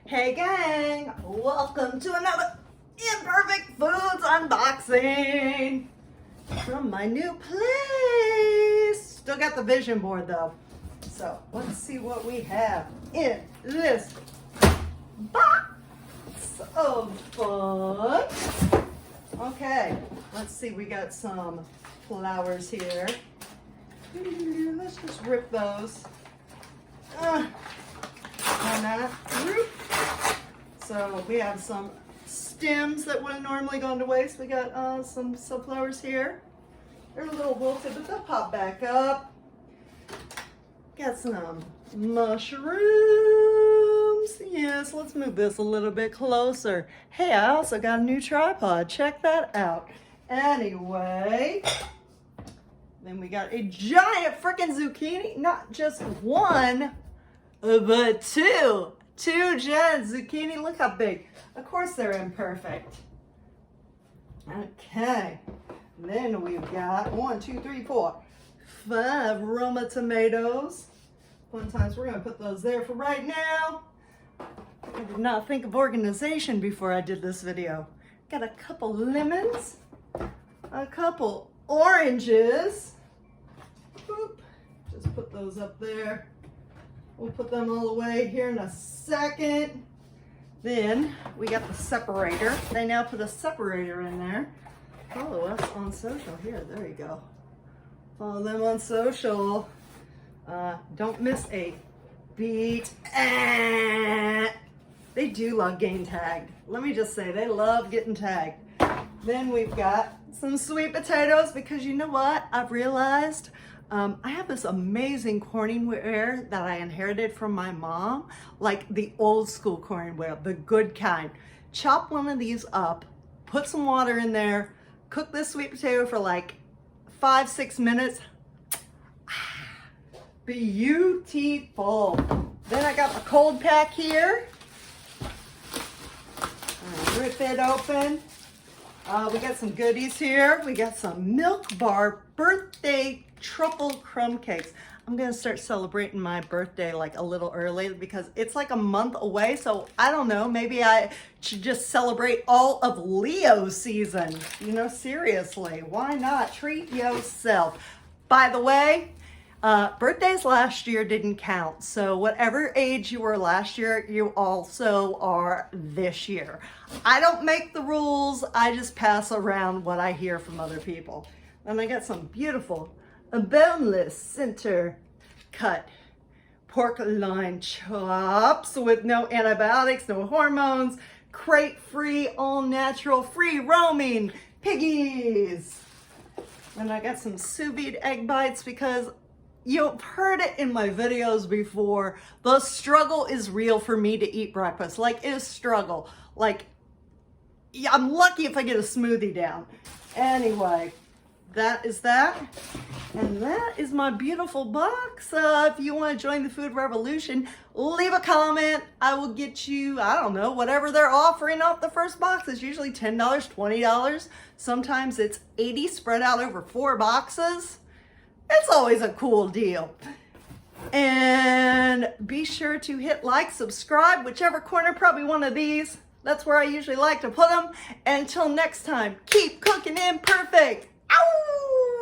Hey gang, welcome to another Imperfect Foods unboxing from my new place. Still got the vision board though. So let's see what we have in this box of fun. Okay, let's see, we got some flowers here. Let's just rip those. Why not? So we have some stems that would have normally gone to waste. We got some sunflowers here. They're a little wilted, but they'll pop back up. Got some mushrooms. Yes, let's move this a little bit closer. Hey, I also got a new tripod. Check that out. Anyway, then we got a giant freaking zucchini. Not just one, but two. Two giant zucchini. Look how big. Of course they're imperfect. Okay. Then we've got 5 Roma tomatoes. Fun times. We're going to put those there for right now. I did not think of organization before I did this video. Got a couple lemons. A couple oranges. Boop. Just put those up there. We'll put them all away here in a second. Then we got the separator. They now put a separator in there. Follow us on social here. There you go. Follow them on social. Don't miss a beat. They do love getting tagged. Let me just say, they love getting tagged. Then we've got some sweet potatoes because you know what? I've realized I have this amazing corningware that I inherited from my mom, like the old school corningware, the good kind. Chop one of these up, put some water in there, cook this sweet potato for like 5-6 minutes. Beautiful. Then I got the cold pack here. Rip it open. We got some goodies here. We got some Milk Bar birthday truffle crumb cakes. I'm gonna start celebrating my birthday like a little early because it's like a month away. So I don't know, maybe I should just celebrate all of Leo season. You know, seriously, why not? Treat yourself. By the way, birthdays last year didn't count. So whatever age you were last year, you also are this year. I don't make the rules. I just pass around what I hear from other people. And I got some beautiful boneless center cut pork loin chops with no antibiotics, no hormones, crate free, all natural, free roaming piggies. And I got some sous vide egg bites because you've heard it in my videos before. The struggle is real for me to eat breakfast. Like, it is a struggle. Like, yeah, I'm lucky if I get a smoothie down. Anyway, that is that. And that is my beautiful box. If you want to join the food revolution, leave a comment. I will get you, I don't know, whatever they're offering off the first box. It's usually $10, $20. Sometimes it's $80 spread out over 4 boxes. It's always a cool deal. And be sure to hit like, subscribe, whichever corner, probably one of these. That's where I usually like to put them. Until next time, keep cooking imperfect. Ow!